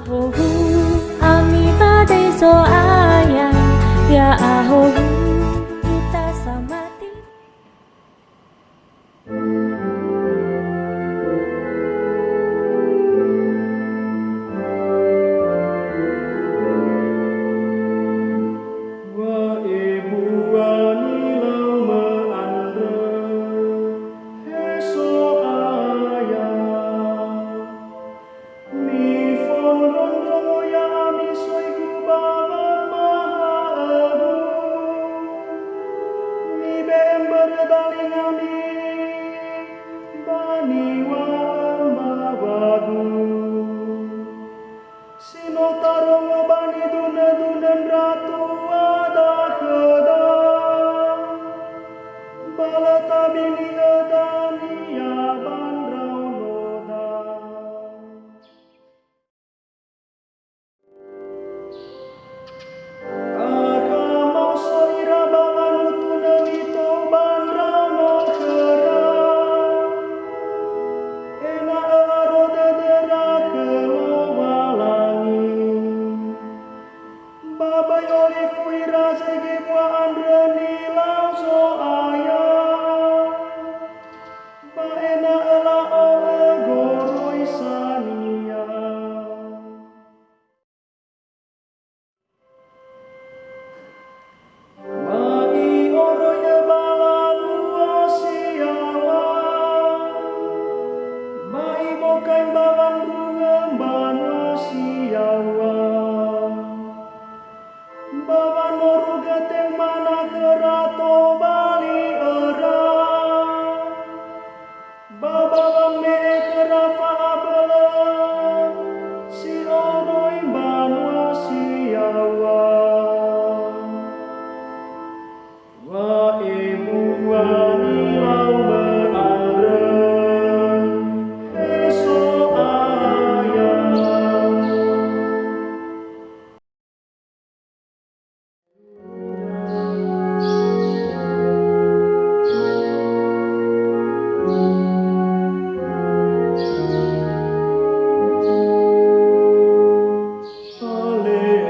Ahohu, ami badai so ayang, ya ahohu, kita sama di. Wa ibu anilau meandre, heso ayang. Mi fon ronro ya mi soy gubalan mahaadu. Mi bember daling ami, bani wa embabadu. Sino tarong bani dunen ratu ada keda. Balata bini edani ya bandrau noda. Akamau soira banganu tunamito bandrau no kera. Ena aro dedera kelo walangi. Babai oli fuira sege bua andre nilau so ayah. Ba ena ela o egoroi sania. Mai oro ye balalu osiawa. Mai bokai balang ruemban osiawa. Bawa noru geteng mana kerato bali era. Bawa me kerafa abelen si oroi banwa siawa. Wa ibu anilau meandre, heso ayang.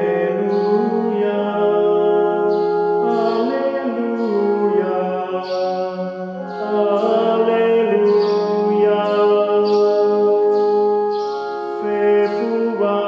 Haleluya, haleluya, haleluya. Fefua